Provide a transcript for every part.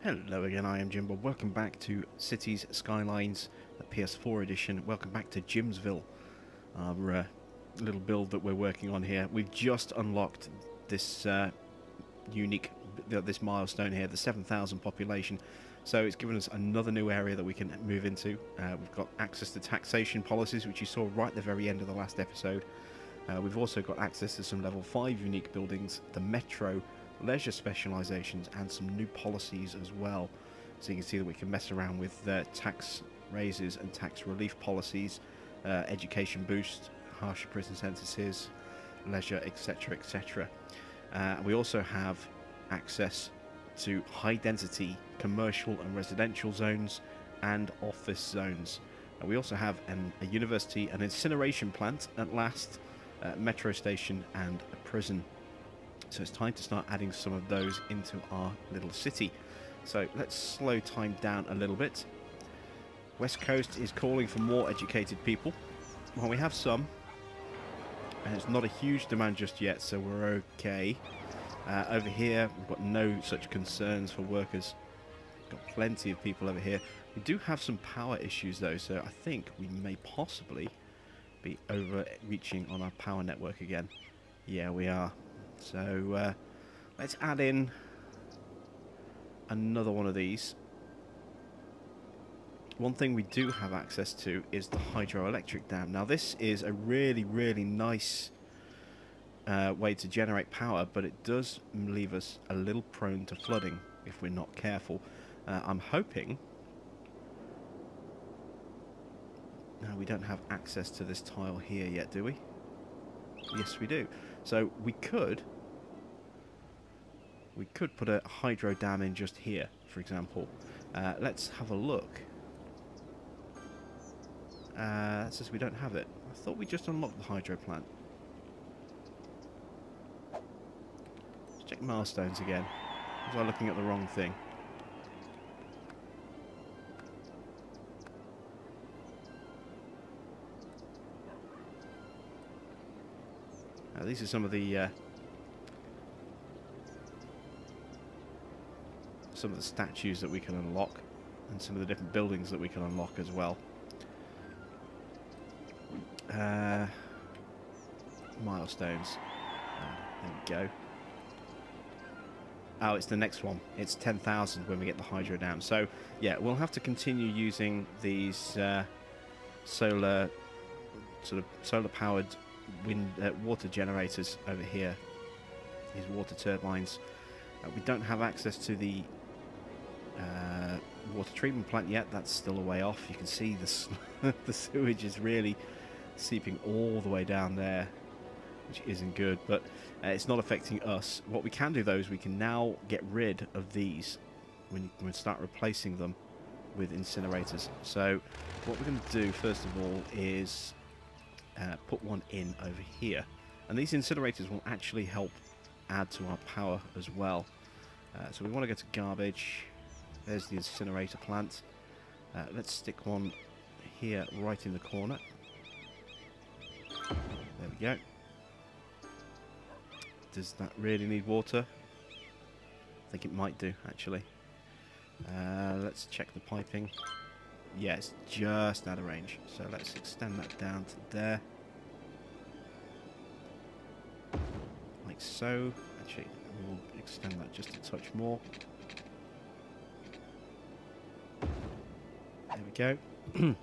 Hello again, I am Jimbo. Welcome back to Cities Skylines, the PS4 edition. Welcome back to Jimsville, our little build that we're working on here. We've just unlocked this this milestone here, the 7,000 population. So it's given us another new area that we can move into. We've got access to taxation policies, which you saw right at the very end of the last episode. We've also got access to some level 5 unique buildings, the metro, leisure specializations, and some new policies as well. So you can see that we can mess around with tax raises and tax relief policies, education boost, harsher prison sentences, leisure, etc, etc. We also have access to high density commercial and residential zones and office zones. We also have a university, an incineration plant at last, metro station, and a prison. So it's time to start adding some of those into our little city. So let's slow time down a little bit. West Coast is calling for more educated people. Well, we have some, and it's not a huge demand just yet, so we're okay. Over here, we've got no such concerns for workers. We've got plenty of people over here. We do have some power issues though, so I think we may possibly be overreaching on our power network again. Yeah, we are. So let's add in another one of these. One thing we do have access to is the hydroelectric dam. Now this is a really, really nice way to generate power, but it does leave us a little prone to flooding if we're not careful. I'm hoping... No, we don't have access to this tile here yet, do we? Yes, we do. So we could put a hydro dam in just here, for example. Let's have a look. It says we don't have it. I thought we just unlocked the hydro plant. Let's check milestones again. Was I looking at the wrong thing? These are some of the statues that we can unlock, and some of the different buildings that we can unlock as well. Milestones. There we go. Oh, it's the next one. It's 10,000 when we get the hydro dam. So yeah, we'll have to continue using these solar powered water generators over here, these water turbines. We don't have access to the water treatment plant yet. That's still a way off. You can see the sewage is really seeping all the way down there, which isn't good, but it's not affecting us. What we can do though is we can now get rid of these when we start replacing them with incinerators. So what we're going to do first of all is put one in over here, and these incinerators will actually help add to our power as well. So we want to go to garbage. There's the incinerator plant. Let's stick one here right in the corner. There we go. Does that really need water? I think it might do, actually. Let's check the piping. Yeah, it's just out of range. So let's extend that down to there. Like so. Actually, we'll extend that just a touch more. There we go.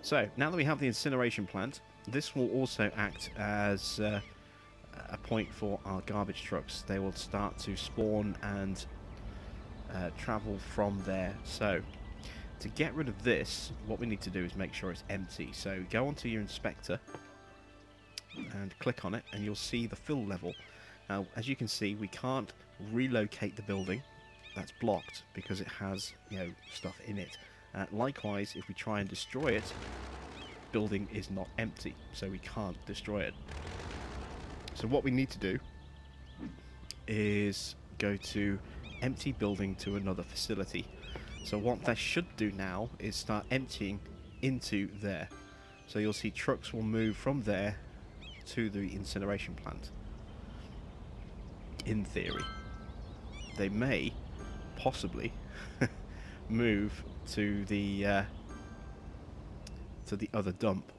So, now that we have the incineration plant, this will also act as a point for our garbage trucks. They will start to spawn and travel from there. So, to get rid of this, what we need to do is make sure it's empty. So go onto your inspector and click on it, and you'll see the fill level. Now, as you can see, we can't relocate the building. That's blocked because it has, stuff in it. Likewise, if we try and destroy it, building is not empty, so we can't destroy it. So what we need to do is go to empty building to another facility. So what that should do now is start emptying into there. So you'll see trucks will move from there to the incineration plant. In theory. They may possibly move to the other dump.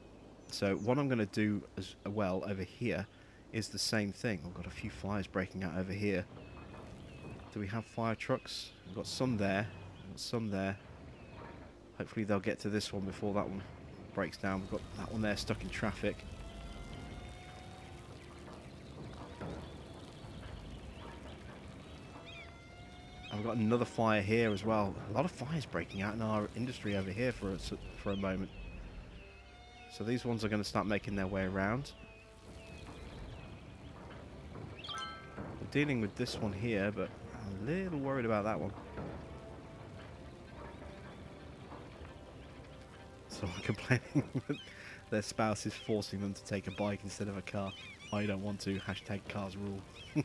So what I'm going to do as well over here is the same thing. I've got a few fires breaking out over here. Do we have fire trucks? We've got some there. We've got some there. Hopefully they'll get to this one before that one breaks down. We've got that one there stuck in traffic. And we've got another fire here as well. A lot of fires breaking out in our industry over here for a moment. So these ones are going to start making their way around. We're dealing with this one here, but I'm a little worried about that one. So I'm complaining that their spouse is forcing them to take a bike instead of a car. I don't want to. Hashtag cars rule. Yeah,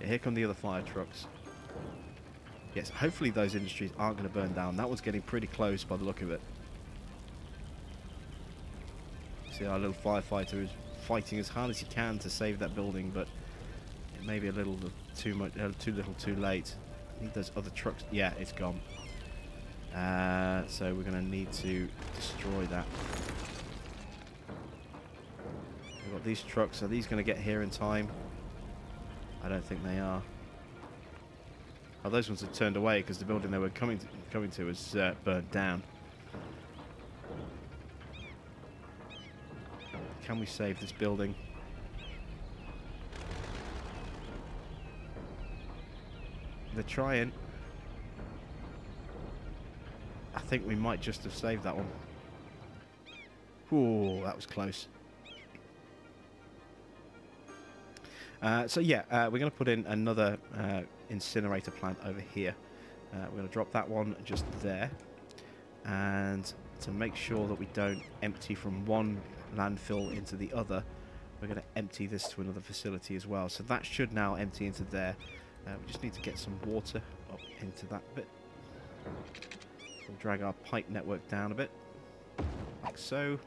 here come the other fire trucks. Yes, hopefully those industries aren't going to burn down. That one's getting pretty close by the look of it. See, our little firefighter is fighting as hard as he can to save that building, but it may be a little too much, too little, too late. I need those other trucks. Yeah, it's gone. So we're going to need to destroy that. We've got these trucks. Are these going to get here in time? I don't think they are. Oh, those ones have turned away because the building they were coming to was burned down. Can we save this building? They're trying. I think we might just have saved that one. Ooh, that was close. So yeah, we're going to put in another incinerator plant over here. We're going to drop that one just there. And to make sure that we don't empty from one landfill into the other, we're going to empty this to another facility as well. So that should now empty into there. We just need to get some water up into that bit. We'll drag our pipe network down a bit, like so.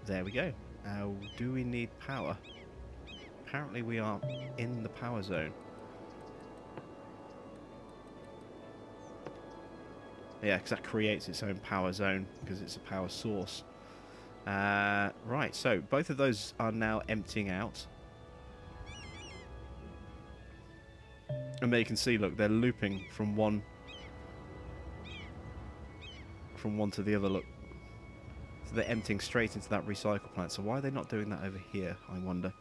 There we go. Do we need power? Apparently we are in the power zone. Yeah, because that creates its own power zone because it's a power source. Right, so both of those are now emptying out. And there you can see, look, they're looping from one to the other, look. So they're emptying straight into that recycle plant. So why are they not doing that over here, I wonder?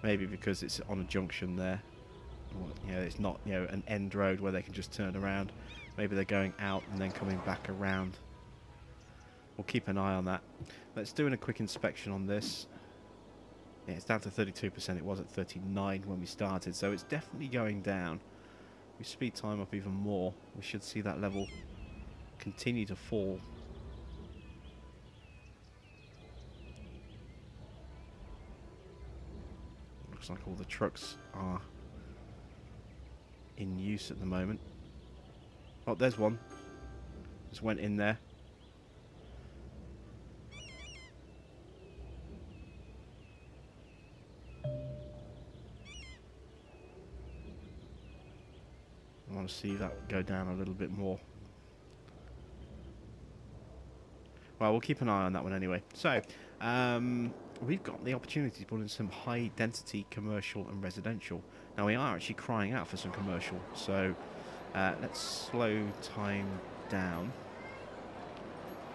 Maybe because it's on a junction there. Or, you know, it's not, you know, an end road where they can just turn around. Maybe they're going out and then coming back around. We'll keep an eye on that. Let's do a quick inspection on this. Yeah, it's down to 32%. It was at 39 when we started, so it's definitely going down. We speed time up even more. We should see that level continue to fall. Looks like all the trucks are in use at the moment. Oh, there's one. Just went in there. I want to see that go down a little bit more. Well, we'll keep an eye on that one anyway. So, we've got the opportunity to put in some high density commercial and residential. Now, we are actually crying out for some commercial. So, let's slow time down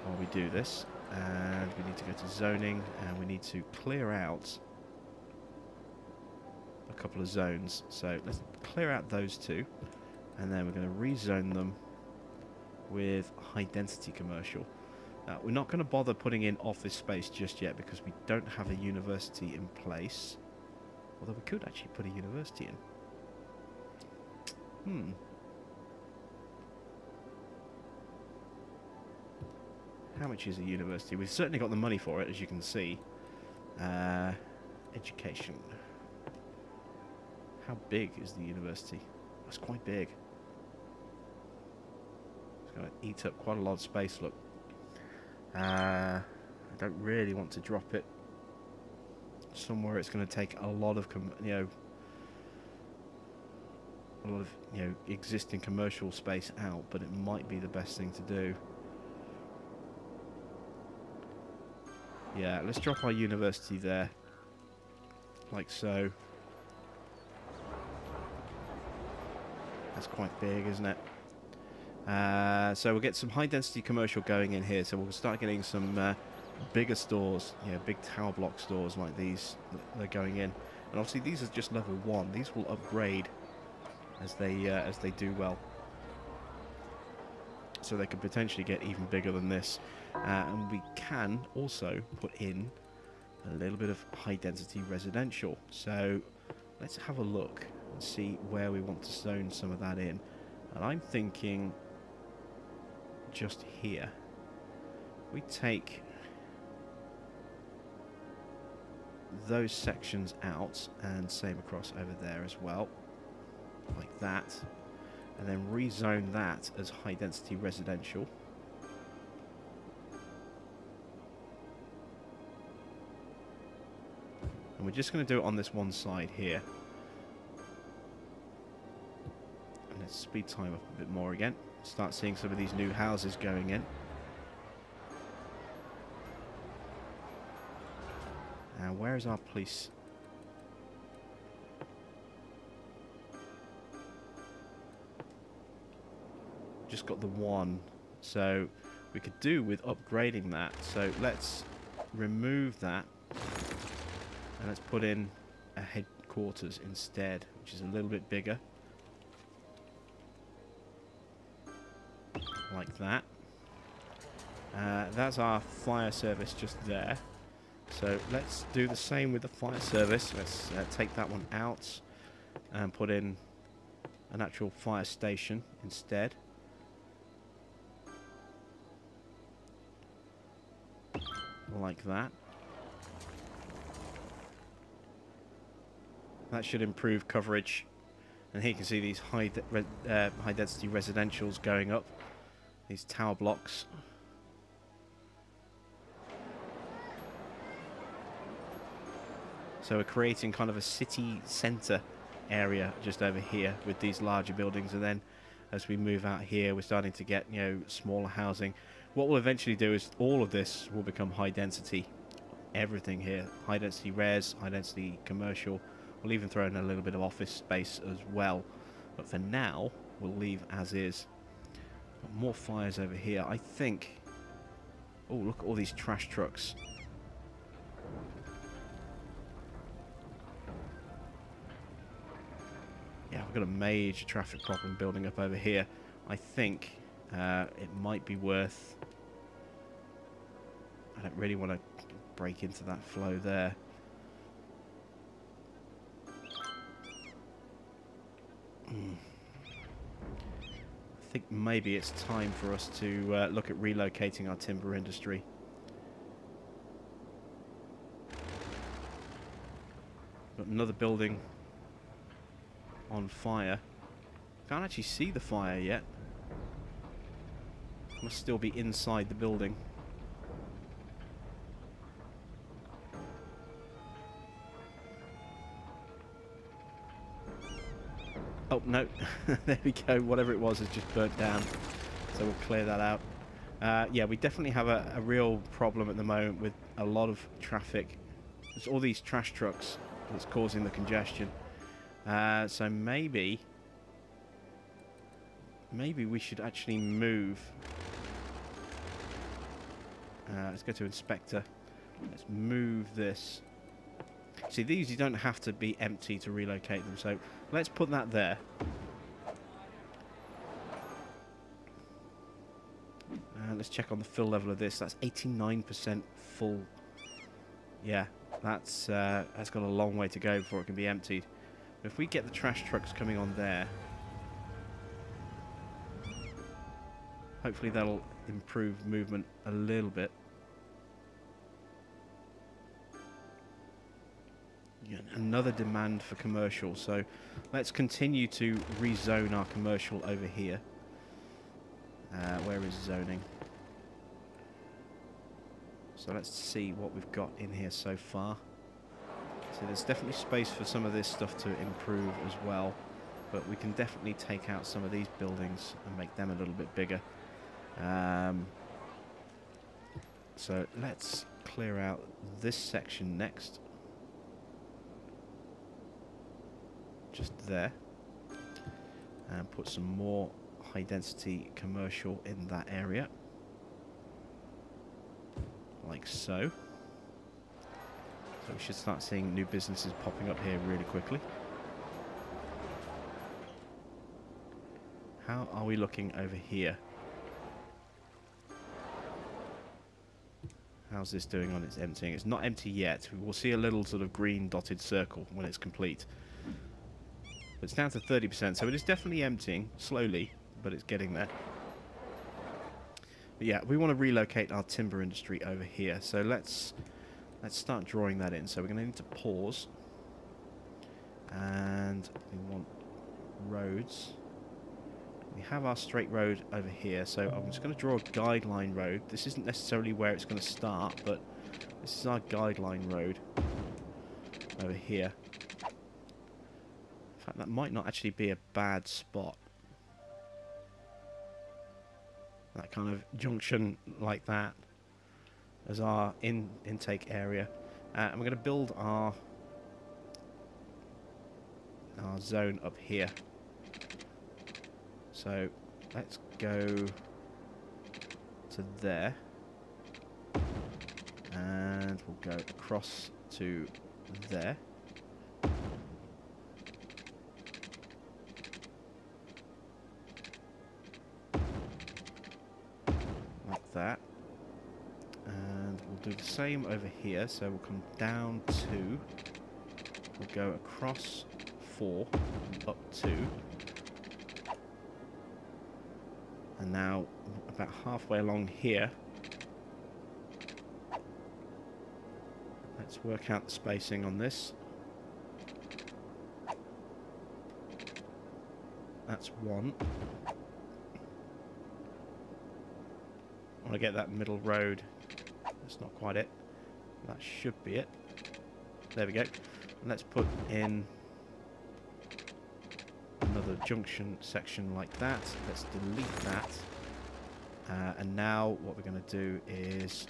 while we do this. And we need to go to zoning, and we need to clear out a couple of zones. So, let's clear out those two. And then we're going to rezone them with high density commercial. We're not going to bother putting in office space just yet because we don't have a university in place. Although we could actually put a university in. How much is a university? We've certainly got the money for it, as you can see. Education. How big is the university? That's quite big. It's going to eat up quite a lot of space, look. I don't really want to drop it somewhere it's going to take a lot of existing commercial space out, but it might be the best thing to do. Yeah, let's drop our university there, like so. That's quite big, isn't it? So we'll get some high-density commercial going in here. So we'll start getting some bigger stores, big tower block stores like these. They're going in, and obviously these are just level 1. These will upgrade as they do well. So they could potentially get even bigger than this, and we can also put in a little bit of high-density residential. So let's have a look and see where we want to zone some of that in. And I'm thinking just here. We take those sections out and same across over there as well, like that, and then rezone that as high density residential. And we're just going to do it on this one side here. And let's speed time up a bit more again. Start seeing some of these new houses going in. And where is our police? Just got the one, so we could do with upgrading that. So let's remove that and let's put in a headquarters instead, which is a little bit bigger, like that. That's our fire service just there. So let's do the same with the fire service. Let's take that one out and put in an actual fire station instead. Like that. That should improve coverage. And here you can see these high density residentials going up. These tower blocks. So we're creating kind of a city centre area just over here with these larger buildings, and then as we move out here we're starting to get smaller housing. What we'll eventually do is all of this will become high density. Everything here, high density res, high density commercial. We'll even throw in a little bit of office space as well. But for now, we'll leave as is. Got more fires over here. I think... Oh, look at all these trash trucks. Yeah, we've got a major traffic problem building up over here. I think it might be worth... I don't really want to break into that flow there. I think maybe it's time for us to look at relocating our timber industry. Got another building on fire. Can't actually see the fire yet. Must still be inside the building. Oh, no. There we go. Whatever it was has just burnt down. So we'll clear that out. Yeah, we definitely have a real problem at the moment with a lot of traffic. There's all these trash trucks that's causing the congestion. So maybe we should actually move. Let's go to inspector. Let's move this. See, these you don't have to be empty to relocate them, so let's put that there. Let's check on the fill level of this. That's 89% full. Yeah, that's got a long way to go before it can be emptied. But if we get the trash trucks coming on there, hopefully that'll improve movement a little bit. Another demand for commercial, so let's continue to rezone our commercial over here. Where is zoning? So let's see what we've got in here so far. So there's definitely space for some of this stuff to improve as well, but we can definitely take out some of these buildings and make them a little bit bigger. So let's clear out this section next. Just there. And put some more high density commercial in that area. Like so. So we should start seeing new businesses popping up here really quickly. How are we looking over here? How's this doing on its emptying? It's not empty yet. We will see a little sort of green dotted circle when it's complete. But it's down to 30%, so it is definitely emptying slowly, but it's getting there. But yeah, we want to relocate our timber industry over here. So let's start drawing that in. So we're going to need to pause. And we want roads. We have our straight road over here, so I'm just going to draw a guideline road. This isn't necessarily where it's going to start, but this is our guideline road over here. In fact, that might not actually be a bad spot. That kind of junction like that as our intake area. And we're going to build our zone up here. So let's go to there, and we'll go across to there. Like that. And we'll do the same over here, so we'll come down 2, we'll go across 4, up 2. And now, about halfway along here, let's work out the spacing on this. That's 1. I want to get that middle road. That's not quite it. That should be it. There we go. And let's put in another junction section like that. Let's delete that. And now what we're going to do is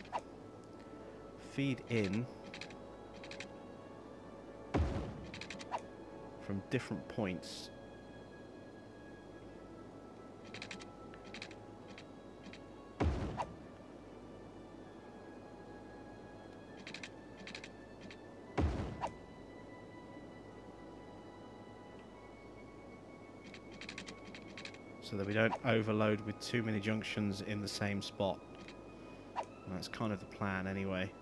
feed in from different points. So that we don't overload with too many junctions in the same spot. And that's kind of the plan anyway.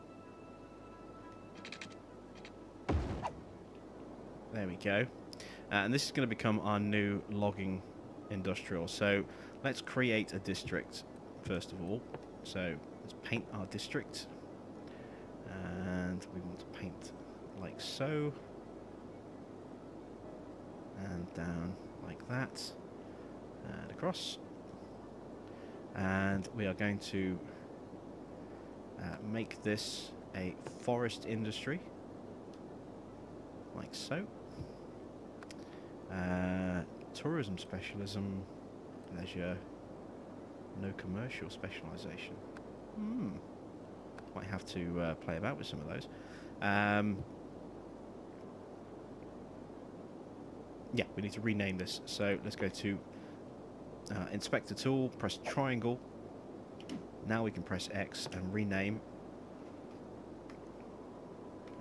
There we go. And this is going to become our new logging industrial. So let's create a district first of all. So let's paint our district. And we want to paint like so. And down like that. And across, and we are going to make this a forest industry like so. Tourism specialism, leisure, no commercial specialization. Might have to play about with some of those. Yeah, we need to rename this, so let's go to inspector tool, press triangle. Now we can press X and rename.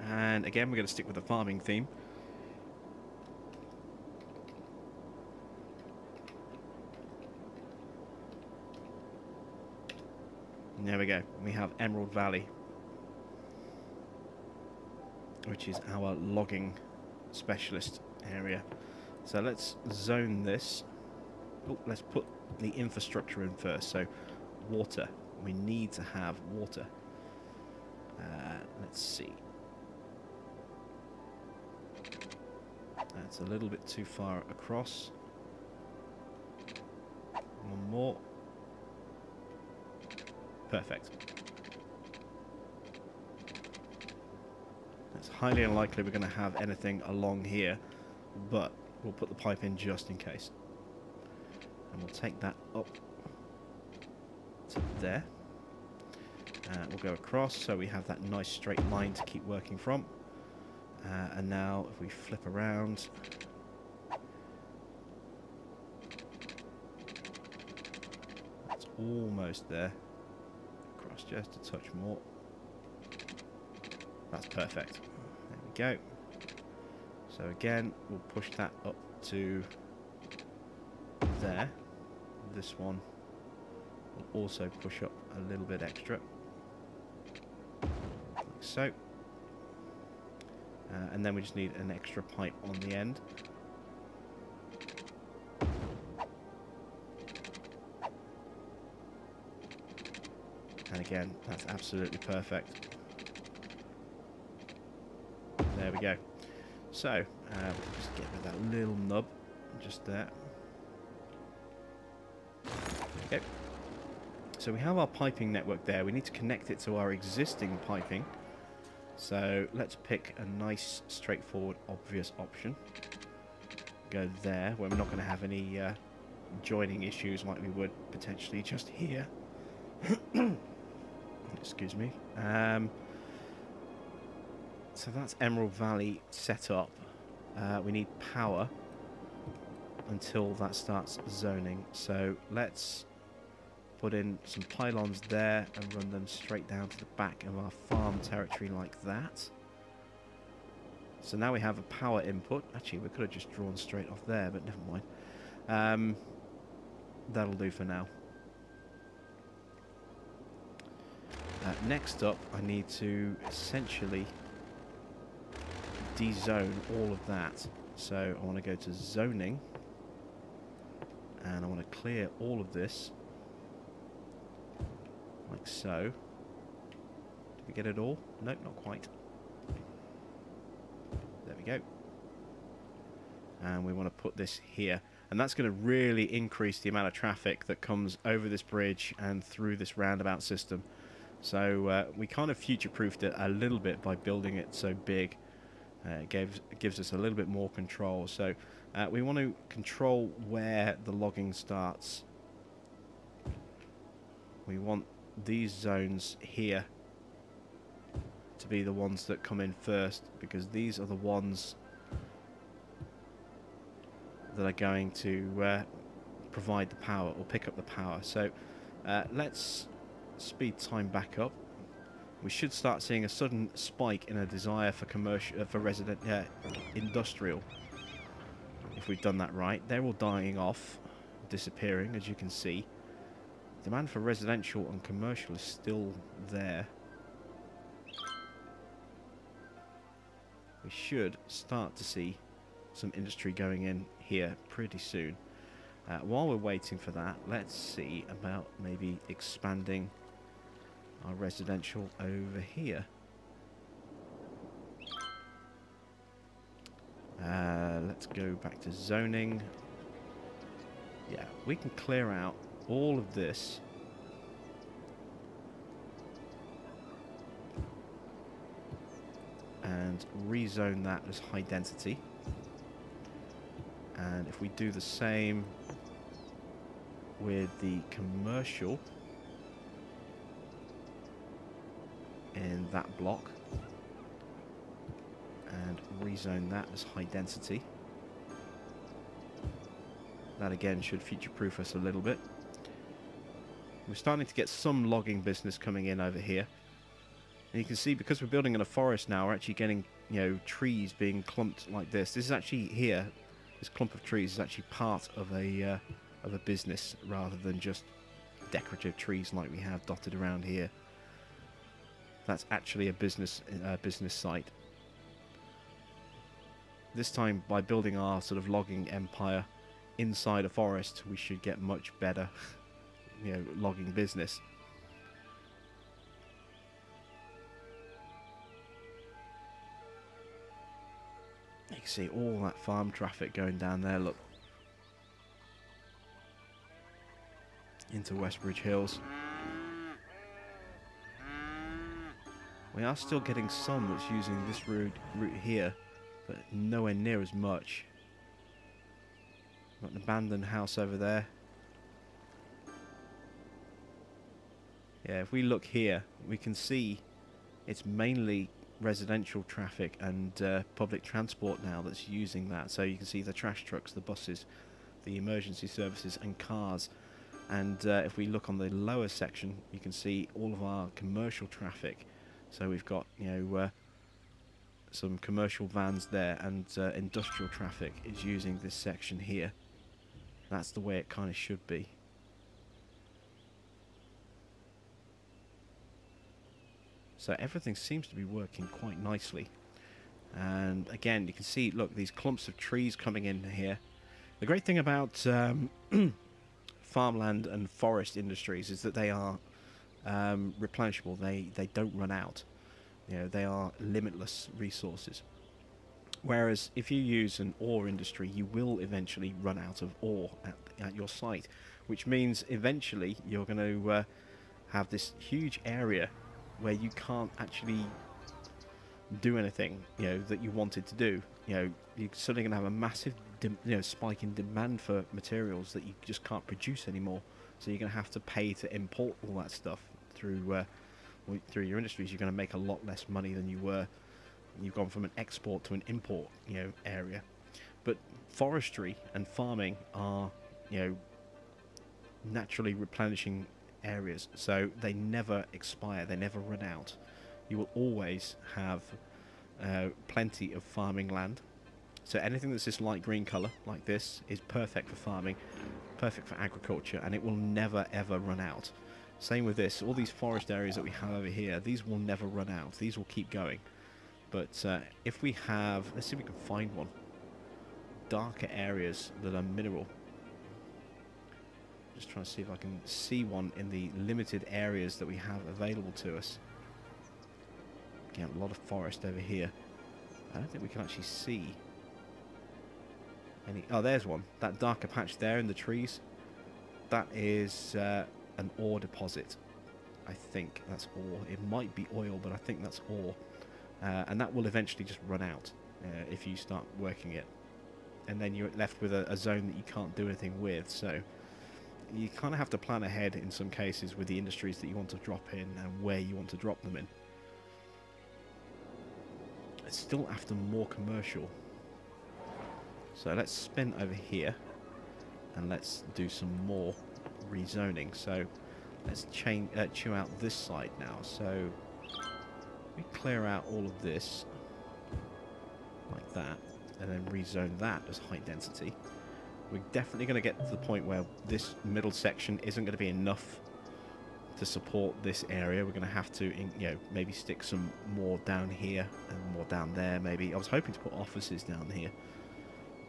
And again, we're going to stick with the farming theme. And there we go. We have Emerald Valley, which is our logging specialist area. So let's zone this. Oh, let's put the infrastructure in first. So water. We need to have water. Let's see. That's a little bit too far across. One more. Perfect. It's highly unlikely we're going to have anything along here, but we'll put the pipe in just in case. And we'll take that up to there. We'll go across so we have that nice straight line to keep working from. And now if we flip around, that's almost there. Across just a touch more. That's perfect. There we go. So again, we'll push that up to there. This one will also push up a little bit extra. Like so. And then we just need an extra pipe on the end. And again, that's absolutely perfect. There we go. So, we'll just get rid of that little nub just there. There we go. So we have our piping network there. We need to connect it to our existing piping. So let's pick a nice, straightforward, obvious option. Go there, where we're not going to have any joining issues like we would potentially just here. Excuse me. So that's Emerald Valley set up. We need power until that starts zoning. So let's put in some pylons there and run them straight down to the back of our farm territory like that. So now we have a power input. Actually, we could have just drawn straight off there, but never mind. That'll do for now. Next up, I need to essentially dezone all of that. So I want to go to zoning, and I want to clear all of this, like so. Did we get it all? Nope, not quite. There we go. And we want to put this here. And that's going to really increase the amount of traffic that comes over this bridge and through this roundabout system. So we kind of future-proofed it a little bit by building it so big. It gives us a little bit more control. So we want to control where the logging starts. We want these zones here to be the ones that come in first, because these are the ones that are going to provide the power or pick up the power. So let's speed time back up. We should start seeing a sudden spike in a desire for commercial, for industrial. If we've done that right, they're all dying off, disappearing, as you can see. Demand for residential and commercial is still there. We should start to see some industry going in here pretty soon. While we're waiting for that, let's see about maybe expanding our residential over here. Let's go back to zoning. Yeah, we can clear out all of this. And rezone that as high density. And if we do the same with the commercial in that block and rezone that as high density, that again should future-proof us a little bit. We're starting to get some logging business coming in over here, and you can see because we're building in a forest now, we're actually getting, you know, trees being clumped like this. This is actually here, this clump of trees is actually part of a business rather than just decorative trees like we have dotted around here. That's actually a business site. This time, by building our sort of logging empire inside a forest, we should get much better, you know, logging business. You can see all that farm traffic going down there, look, into Westbridge Hills. We are still getting some that's using this route here, but nowhere near as much. Got an abandoned house over there. Yeah, if we look here, we can see it's mainly residential traffic and public transport now that's using that. So you can see the trash trucks, the buses, the emergency services and cars. And if we look on the lower section, you can see all of our commercial traffic. So we've got, you know, some commercial vans there, and industrial traffic is using this section here. That's the way it kind of should be. So everything seems to be working quite nicely. And again, you can see, look, these clumps of trees coming in here. The great thing about farmland and forest industries is that they are replenishable. They don't run out. You know, they are limitless resources. Whereas if you use an ore industry, you will eventually run out of ore at your site, which means eventually you're going to have this huge area where you can't actually do anything, you know, that you wanted to do. You know, you're suddenly going to have a massive spike in demand for materials that you just can't produce anymore. So you're going to have to pay to import all that stuff through your industries. You're going to make a lot less money than you were. You've gone from an export to an import, you know, area. But forestry and farming are, you know, naturally replenishing areas, so they never expire, they never run out. You will always have plenty of farming land. So anything that's this light green color like this is perfect for farming, perfect for agriculture, and it will never ever run out. Same with this, all these forest areas that we have over here, these will never run out, these will keep going. But if we have, let's see if we can find one, darker areas that are mineral. Just trying to see if I can see one in the limited areas that we have available to us. Again, a lot of forest over here. I don't think we can actually see any. Oh, there's one. That darker patch there in the trees, that is an ore deposit. I think that's ore. It might be oil, but I think that's ore. And that will eventually just run out if you start working it. And then you're left with a zone that you can't do anything with. So you kind of have to plan ahead in some cases with the industries that you want to drop in and where you want to drop them in. It's still after more commercial. So let's spin over here and let's do some more rezoning. So let's chew out this side now. So we clear out all of this like that and then rezone that as high density. We're definitely going to get to the point where this middle section isn't going to be enough to support this area. We're going to have to, you know, maybe stick some more down here and more down there. Maybe I was hoping to put offices down here,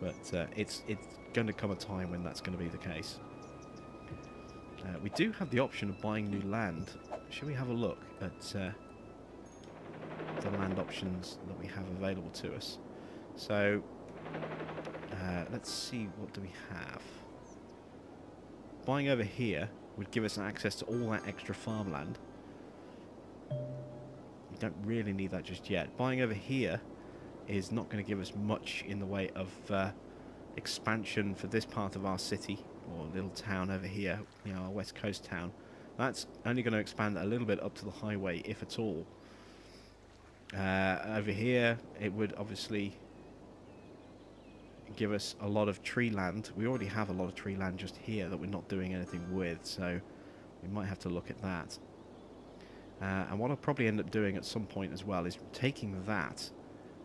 but it's going to come a time when that's going to be the case. We do have the option of buying new land. Should we have a look at the land options that we have available to us? So let's see, what do we have? Buying over here would give us access to all that extra farmland. We don't really need that just yet. Buying over here is not going to give us much in the way of expansion for this part of our city or little town over here, you know, our west coast town. That's only going to expand a little bit up to the highway, if at all. Over here, it would obviously give us a lot of tree land. We already have a lot of tree land just here that we're not doing anything with, so we might have to look at that. And what I'll probably end up doing at some point as well is taking that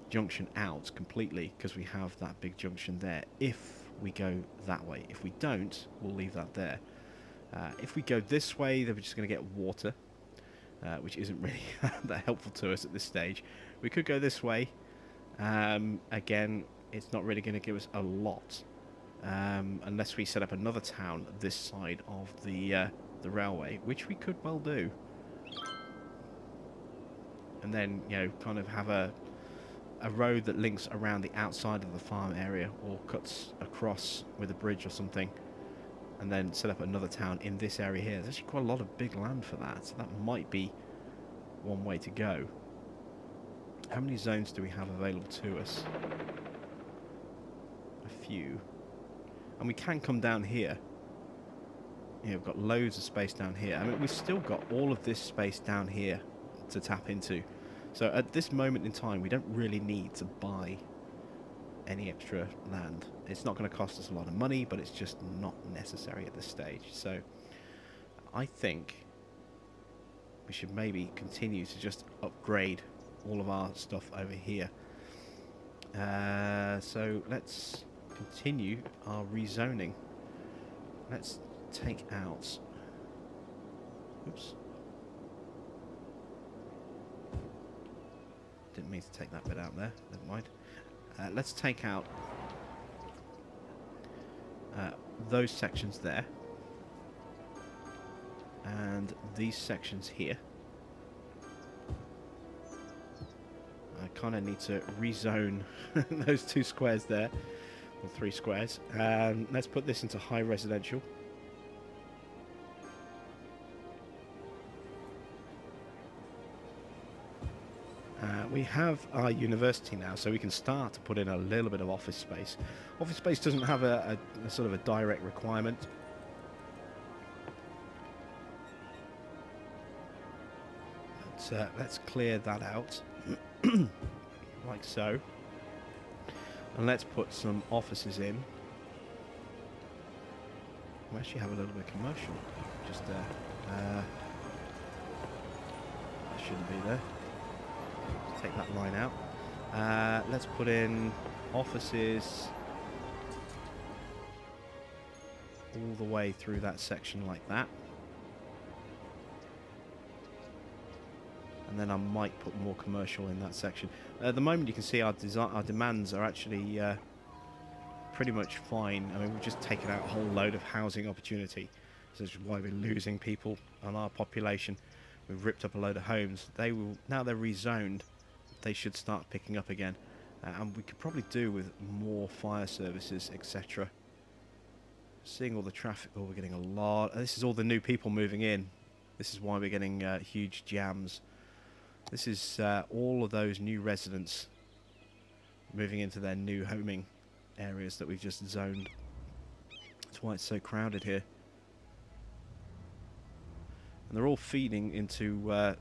junction out completely, because we have that big junction there, if we go that way. If we don't, we'll leave that there. If we go this way, then we're just going to get water, which isn't really that helpful to us at this stage. We could go this way. Again, it's not really going to give us a lot, unless we set up another town this side of the railway, which we could well do. And then, you know, kind of have a road that links around the outside of the farm area, or cuts across with a bridge or something, and then set up another town in this area here. There's actually quite a lot of big land for that, so that might be one way to go. How many zones do we have available to us? A few. And we can come down here. Yeah, we've got loads of space down here. I mean, we've still got all of this space down here to tap into. So at this moment in time, we don't really need to buy any extra land. It's not going to cost us a lot of money, but it's just not necessary at this stage. So I think we should maybe continue to just upgrade all of our stuff over here. So let's continue our rezoning. Let's take out... Oops. Didn't mean to take that bit out there. Never mind. Let's take out those sections there. And these sections here. I kind of need to rezone those 2 squares there. Or 3 squares. Let's put this into high residential. We have our university now, so we can start to put in a little bit of office space. Office space doesn't have a sort of a direct requirement. Let's clear that out, like so. And let's put some offices in. We actually have a little bit of commercial just there. That shouldn't be there. Take that line out. Let's put in offices all the way through that section like that. And then I might put more commercial in that section. At the moment you can see our demands are actually pretty much fine. I mean, we've just taken out a whole load of housing opportunity. So this is why we're losing people on our population. We've ripped up a load of homes. Now they're rezoned. They should start picking up again, and we could probably do with more fire services, etc. Seeing all the traffic, oh, we're getting a lot. This is all the new people moving in. This is why we're getting huge jams. This is all of those new residents moving into their new homing areas that we've just zoned. That's why it's so crowded here. And they're all feeding into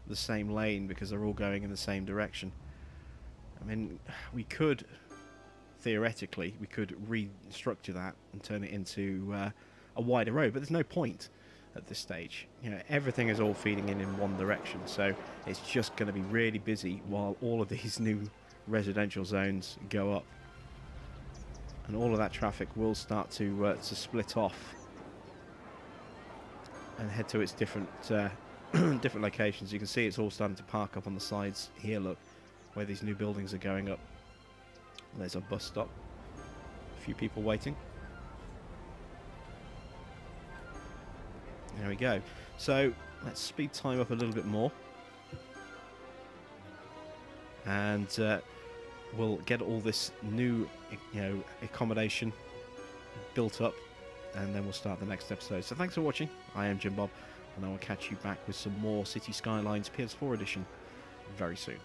the same lane because they're all going in the same direction. I mean, we could theoretically restructure that and turn it into a wider road, but there's no point at this stage. You know, everything is all feeding in one direction, so it's just going to be really busy while all of these new residential zones go up, and all of that traffic will start to split off and head to its different different locations. You can see it's all starting to park up on the sides here, look, where these new buildings are going up. There's a bus stop. A few people waiting. There we go. So let's speed time up a little bit more. And we'll get all this new, accommodation built up, and then we'll start the next episode. So thanks for watching. I am Jim Bob, and I will catch you back with some more City Skylines PS4 edition very soon.